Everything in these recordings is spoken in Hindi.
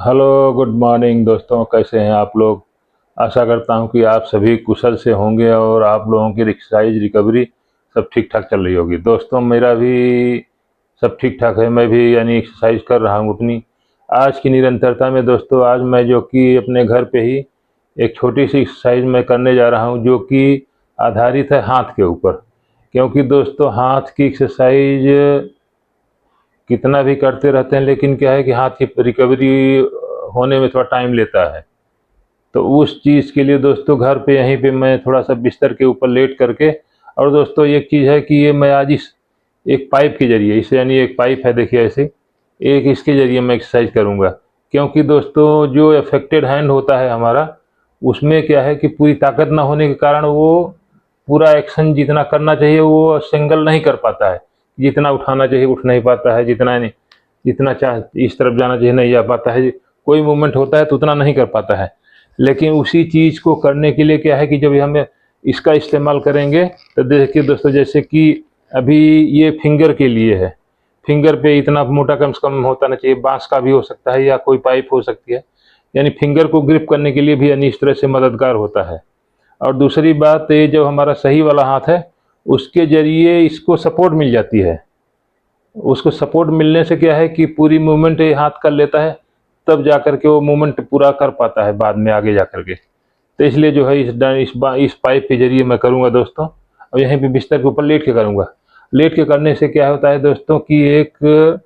हेलो, गुड मॉर्निंग दोस्तों। कैसे हैं आप लोग? आशा करता हूं कि आप सभी कुशल से होंगे और आप लोगों की एक्सरसाइज रिकवरी सब ठीक ठाक चल रही होगी। दोस्तों मेरा भी सब ठीक ठाक है। मैं भी यानी एक्सरसाइज कर रहा हूं अपनी आज की निरंतरता में। दोस्तों आज मैं जो कि अपने घर पे ही एक छोटी सी एक्सरसाइज मैं करने जा रहा हूं जो कि आधारित है हाथ के ऊपर। क्योंकि दोस्तों हाथ की एक्सरसाइज कितना भी करते रहते हैं लेकिन क्या है कि हाथ की रिकवरी होने में थोड़ा टाइम लेता है। तो उस चीज़ के लिए दोस्तों घर पे यहीं पे मैं थोड़ा सा बिस्तर के ऊपर लेट करके, और दोस्तों एक चीज़ है कि ये मैं आज इस एक पाइप के ज़रिए, इसे यानी एक पाइप है देखिए ऐसे, एक इसके ज़रिए मैं एक्सरसाइज करूँगा। क्योंकि दोस्तों जो अफेक्टेड हैंड होता है हमारा, उसमें क्या है कि पूरी ताकत ना होने के कारण वो पूरा एक्शन जितना करना चाहिए वो सिंगल नहीं कर पाता है। जितना उठाना चाहिए उठ नहीं पाता है, जितना नहीं, जितना चाह इस तरफ जाना चाहिए नहीं जा पाता है। कोई मूवमेंट होता है तो उतना नहीं कर पाता है। लेकिन उसी चीज़ को करने के लिए क्या है कि जब हम इसका इस्तेमाल करेंगे तो देखिए दोस्तों, जैसे कि अभी ये फिंगर के लिए है। फिंगर पे इतना मोटा कम से कम होता ना चाहिए, बांस का भी हो सकता है या कोई पाइप हो सकती है। यानी फिंगर को ग्रिप करने के लिए भी यानी इस तरह से मददगार होता है। और दूसरी बात ये जो हमारा सही वाला हाथ है उसके जरिए इसको सपोर्ट मिल जाती है। उसको सपोर्ट मिलने से क्या है कि पूरी मूवमेंट ये हाथ कर लेता है, तब जा कर के वो मूवमेंट पूरा कर पाता है बाद में आगे जा कर के। तो इसलिए जो है इस पाइप के जरिए मैं करूँगा दोस्तों। और यहीं पे बिस्तर के ऊपर लेट के करूँगा। लेट के करने से क्या होता है दोस्तों कि एक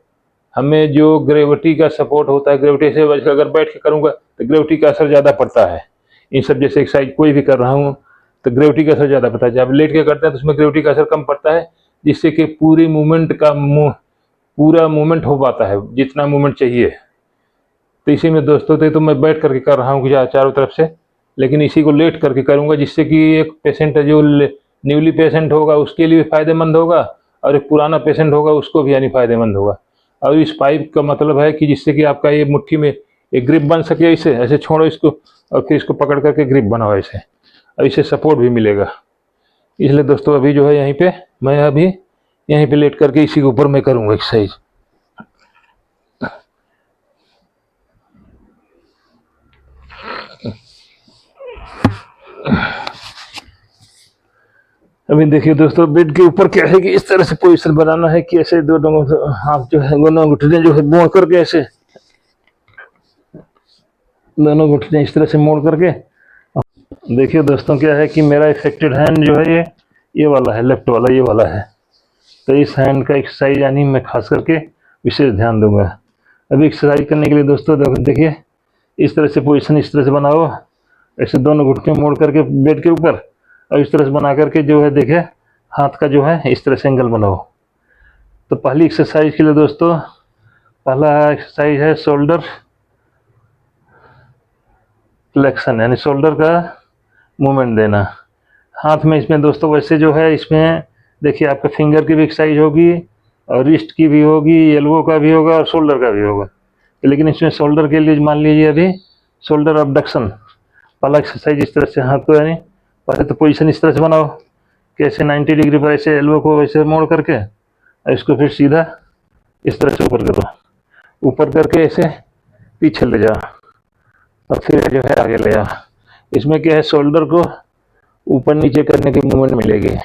हमें जो ग्रेविटी का सपोर्ट होता है, ग्रेविटी से अगर बैठ के करूँगा तो ग्रेविटी का असर ज़्यादा पड़ता है। इन सब जैसे एक्सरसाइज कोई भी कर रहा हूँ तो ग्रेविटी का असर ज़्यादा पड़ता है। जब लेट के करते हैं तो उसमें ग्रेविटी का असर कम पड़ता है, जिससे कि पूरी मूवमेंट का पूरा मूवमेंट हो पाता है जितना मूवमेंट चाहिए। तो इसी में दोस्तों तो मैं बैठ करके कर रहा हूँ कि चारों तरफ से, लेकिन इसी को लेट करके करूँगा जिससे कि एक पेशेंट है जो न्यूली पेशेंट होगा उसके लिए भी फायदेमंद होगा, और एक पुराना पेशेंट होगा उसको भी यानी फायदेमंद होगा। और इस पाइप का मतलब है कि जिससे कि आपका ये मुट्ठी में एक ग्रिप बन सके, इसे ऐसे छोड़ो इसको और फिर इसको पकड़ करके ग्रिप बनाओ ऐसे, और इससे सपोर्ट भी मिलेगा। इसलिए दोस्तों अभी जो है यहीं पे मैं अभी यहीं पे लेट करके इसी के ऊपर मैं करूँगा एक्सरसाइज। अभी देखिए दोस्तों बेड के ऊपर क्या है कि इस तरह से पोजीशन बनाना है कि ऐसे दोनों हाथ जो है, दोनों घुटने जो है मोड़ करके ऐसे, दोनों घुटने इस तरह से मोड़ करके। देखिए दोस्तों क्या है कि मेरा इफेक्टेड हैंड जो है ये वाला है, लेफ्ट वाला ये वाला है। तो इस हैंड का एक्सरसाइज यानी मैं खास करके विशेष ध्यान दूंगा। अभी एक्सरसाइज करने के लिए दोस्तों देखिए इस तरह से पोजीशन इस तरह से बनाओ, ऐसे दोनों घुटने मोड़ करके बेड के ऊपर, और इस तरह से बना करके जो है देखिए हाथ का जो है इस तरह से एंगल बनाओ। तो पहली एक्सरसाइज के लिए दोस्तों पहला एक्सरसाइज है शोल्डर फ्लेक्शन, यानी शोल्डर का मूवमेंट देना हाथ में। इसमें दोस्तों वैसे जो है इसमें देखिए आपका फिंगर की भी एक्सरसाइज होगी और रिस्ट की भी होगी, एल्बो का भी होगा और शोल्डर का भी होगा। लेकिन इसमें शोल्डर के लिए मान लीजिए अभी शोल्डर अबडक्शन पहला एक्सरसाइज इस तरह से हाथ को, यानी पहले तो पोजीशन इस तरह से बनाओ कि ऐसे 90 डिग्री पर ऐसे एल्बो को ऐसे मोड़ करके, और इसको फिर सीधा इस तरह से ऊपर करो, ऊपर करके ऐसे पीछे ले जाओ और फिर जो है आगे ले जाओ। इसमें क्या है शोल्डर को ऊपर नीचे करने की मूवमेंट मिलेगी।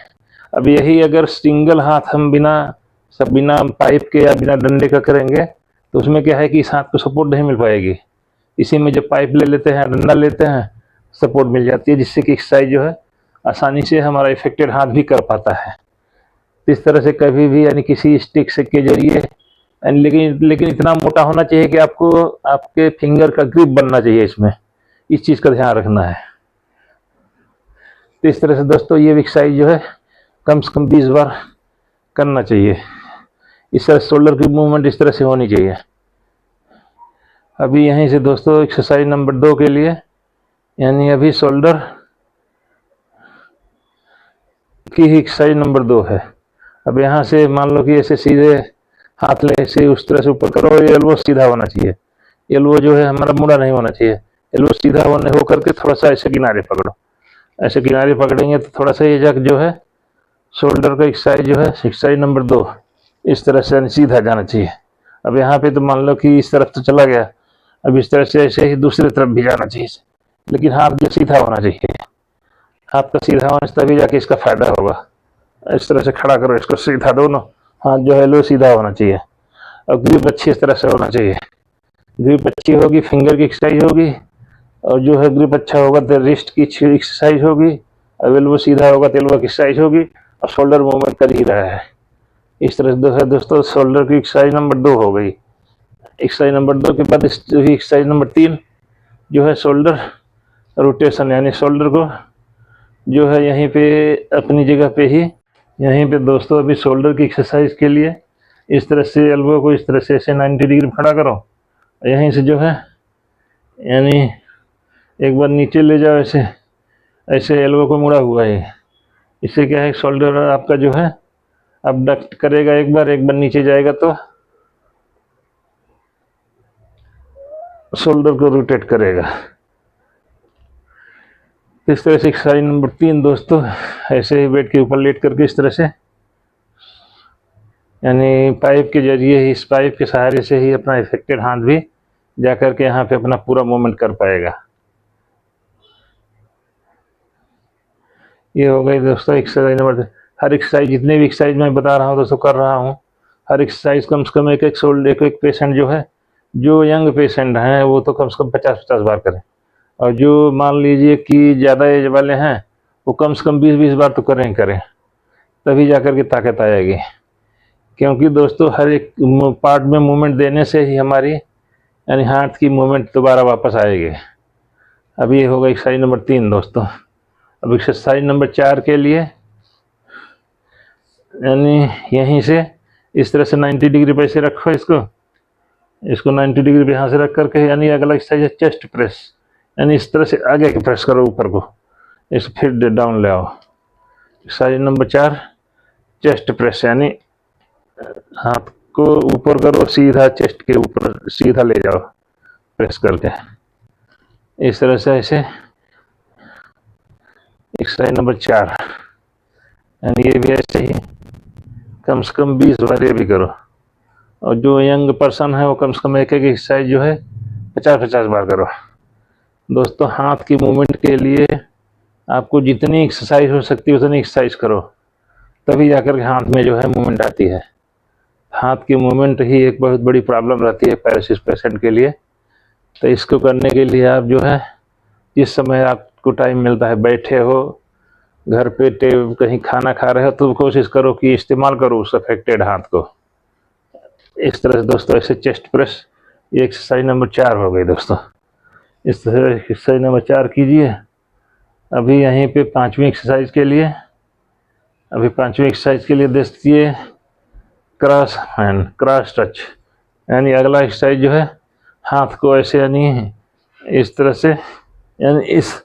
अब यही अगर सिंगल हाथ हम बिना पाइप के या बिना डंडे का करेंगे तो उसमें क्या है कि इस हाथ को सपोर्ट नहीं मिल पाएगी। इसी में जब पाइप ले लेते हैं, डंडा लेते हैं, सपोर्ट मिल जाती है, जिससे कि एक्सरसाइज जो है आसानी से हमारा इफेक्टेड हाथ भी कर पाता है। इस तरह से कभी भी यानी किसी स्टिक से के जरिए, लेकिन इतना मोटा होना चाहिए कि आपको आपके फिंगर का ग्रिप बनना चाहिए इसमें, इस चीज़ का ध्यान रखना है। तो इस तरह से दोस्तों ये एक्सरसाइज जो है कम से कम 20 बार करना चाहिए। इस तरह शोल्डर की मूवमेंट इस तरह से होनी चाहिए। अभी यहीं से दोस्तों एक्सरसाइज नंबर 2 के लिए, यानी अभी शोल्डर की ही एक्सरसाइज नंबर 2 है। अब यहाँ से मान लो कि ऐसे सीधे हाथ ले ऐसे उस तरह से ऊपर करो, ये एल्बो सीधा होना चाहिए, एल्बो जो है हमारा मुड़ा नहीं होना चाहिए। एल्बो सीधा होने हो करके थोड़ा सा ऐसे किनारे पकड़ो, ऐसे किनारे पकड़ेंगे तो थोड़ा सा ये जग जो है शोल्डर का एक्सरसाइज जो है एक्सरसाइज नंबर 2 इस तरह से सीधा जाना चाहिए। अब यहाँ पे तो मान लो कि इस तरफ तो चला गया, अब इस तरह से ऐसे ही दूसरी तरफ भी जाना चाहिए, लेकिन हाथ जो सीधा होना चाहिए। हाथ का सीधा होने से तभी जाके इसका फायदा होगा। इस तरह से खड़ा करो इसको सीधा, दोनों हाथ जो है लो सीधा होना चाहिए। और ग्रिप अच्छी इस तरह से होना चाहिए। ग्रिप अच्छी होगी, फिंगर की एक्सरसाइज होगी, और जो है ग्रिप अच्छा होगा तो रिस्ट की एक्सरसाइज होगी, और एल्बो सीधा होगा तो एल्बो की एक्सरसाइज होगी, और शोल्डर मूवमेंट कर ही रहा है। इस तरह से दोस्तों शोल्डर की एक्सरसाइज नंबर 2 हो गई। एक्सरसाइज नंबर 2 के बाद एक्सरसाइज नंबर 3 जो है शोल्डर रोटेशन, यानी शोल्डर को जो है यहीं पे अपनी जगह पे ही, यहीं पे दोस्तों अभी शोल्डर की एक्सरसाइज के लिए इस तरह से एल्बो को इस तरह से ऐसे 90 डिग्री खड़ा करो, यहीं से जो है यानी एक बार नीचे ले जाओ, ऐसे ऐसे एल्बो को मुड़ा हुआ है। इससे क्या है शोल्डर आपका जो है अबडक्ट करेगा, एक बार नीचे जाएगा तो शोल्डर को रोटेट करेगा। इस तरह से एक्सरसाइज नंबर 3 दोस्तों ऐसे ही बेड के ऊपर लेट करके इस तरह से, यानी पाइप के जरिए ही, इस पाइप के सहारे से ही अपना इफेक्टेड हाथ भी जा कर के यहाँ पे अपना पूरा मूवमेंट कर पाएगा। ये हो गई दोस्तों एक्सरसाइज नंबर। हर एक्सरसाइज जितने भी एक्सरसाइज मैं बता रहा हूँ दोस्तों कर रहा हूँ, हर एक्सरसाइज कम से कम एक पेशेंट जो है, जो यंग पेशेंट हैं वो तो कम से कम 50-50 बार करें, और जो मान लीजिए कि ज़्यादा एज वाले हैं वो कम से कम 20-20 बार तो करें, तभी जा कर के ताकत आएगी। क्योंकि दोस्तों हर एक पार्ट में मूवमेंट देने से ही हमारी यानी हाथ की मूवमेंट दोबारा वापस आएगी। अब ये होगा एक्सरसाइज नंबर 3 दोस्तों। अब एक्सरसाइज नंबर 4 के लिए यानी यहीं से इस तरह से 90 डिग्री पे ऐसे रखो इसको 90 डिग्री पे यहाँ से रख करके, यानी अगला एक्सरसाइज है चेस्ट प्रेस, यानी इस तरह से आगे के प्रेस करो ऊपर को, इस फिर डाउन ले आओ। एक्सरसाइज नंबर 4 चेस्ट प्रेस, यानी हाथ को ऊपर करो सीधा, चेस्ट के ऊपर सीधा ले जाओ प्रेस करके, इस तरह से ऐसे एक्सरसाइज नंबर 4, यानी ये भी ऐसे ही कम से कम 20 बार ये भी करो। और जो यंग पर्सन है वो कम से कम एक एक्सरसाइज जो है 50-50 बार करो। दोस्तों हाथ की मूवमेंट के लिए आपको जितनी एक्सरसाइज हो सकती है उतनी एक्सरसाइज करो, तभी जाकर के हाथ में जो है मूवमेंट आती है। हाथ की मूवमेंट ही एक बहुत बड़ी प्रॉब्लम रहती है पैरालिसिस पेशेंट के लिए। तो इसको करने के लिए आप जो है जिस समय आपको टाइम मिलता है, बैठे हो घर पे कहीं खाना खा रहे हो, तो कोशिश करो कि इस्तेमाल करो उस अफेक्टेड हाथ को। इस तरह से दोस्तों ऐसे चेस्ट प्रेस, ये एक्सरसाइज नंबर 4 हो गई दोस्तों। इस तरह एक्सरसाइज नंबर 4 कीजिए। अभी यहीं पे 5वीं एक्सरसाइज के लिए, देखिए क्रॉस हैंड क्रॉस टच, यानी अगला एक्सरसाइज जो है हाथ को ऐसे यानी इस तरह से, यानी इस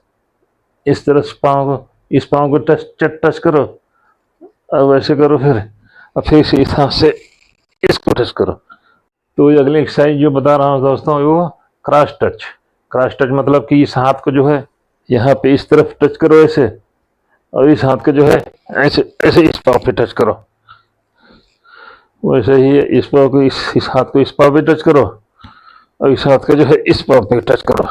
तरह से इस पाँव को टच करो, और वैसे करो फिर, और फिर इस हाथ से इसको टच करो। तो ये अगली एक्सरसाइज जो बता रहा हूँ दोस्तों वो क्रॉस टच मतलब कि इस हाथ को जो है यहाँ पे इस तरफ टच करो ऐसे, और इस हाथ को जो है ऐसे इस पाँव पे टच करो, वैसे ही इस पाँव को इस हाथ को इस पाँव पे टच करो, और इस हाथ को जो है इस पाँव पे टच करो,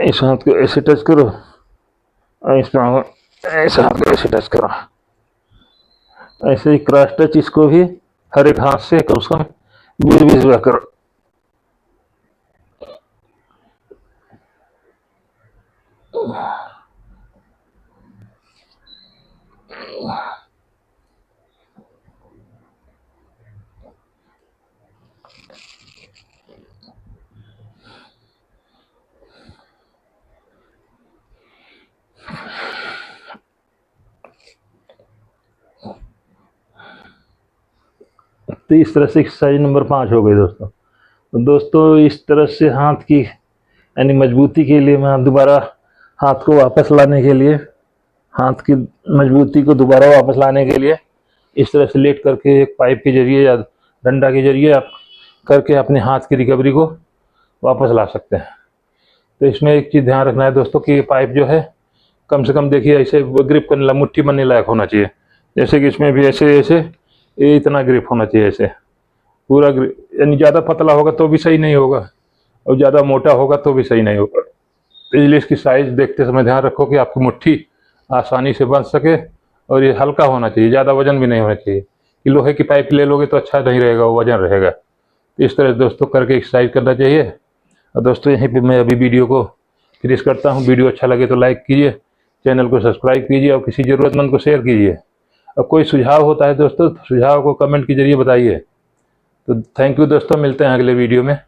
इस हाथ को ऐसे टच करो, और इस पाँव को इस हाथ को ऐसे टच करो। ऐसे ही क्रॉस टच इसको भी हर एक हाथ से कम से कम 20-20 बार करो। तो इस तरह से एक्सरसाइज नंबर 5 हो गई दोस्तों। तो दोस्तों इस तरह से हाथ की यानी मजबूती के लिए, मैं दोबारा हाथ को वापस लाने के लिए, हाथ की मजबूती को दोबारा वापस लाने के लिए इस तरह से लेट करके एक पाइप के जरिए या डंडा के जरिए आप करके अपने हाथ की रिकवरी को वापस ला सकते हैं। तो इसमें एक चीज़ ध्यान रखना है दोस्तों कि ये पाइप जो है कम से कम देखिए ऐसे ग्रिप करने मुट्ठी बनने लायक होना चाहिए, जैसे कि इसमें भी ऐसे ये इतना ग्रिप होना चाहिए ऐसे, पूरा यानी ज़्यादा पतला होगा तो भी सही नहीं होगा, और ज़्यादा मोटा होगा तो भी सही नहीं होगा। तो इसलिए इसकी साइज़ देखते समय ध्यान रखो कि आपकी मुट्ठी आसानी से बन सके, और ये हल्का होना चाहिए, ज़्यादा वजन भी नहीं होना चाहिए कि लोहे की पाइप ले लोगे तो अच्छा नहीं रहेगा, वो वजन रहेगा। तो इस तरह दोस्तों करके एक्सरसाइज करना चाहिए। और दोस्तों यहीं पे मैं अभी वीडियो को फिनिश करता हूँ। वीडियो अच्छा लगे तो लाइक कीजिए, चैनल को सब्सक्राइब कीजिए और किसी ज़रूरतमंद को शेयर कीजिए। और कोई सुझाव होता है दोस्तों, सुझाव को कमेंट के जरिए बताइए। तो थैंक यू दोस्तों, मिलते हैं अगले वीडियो में।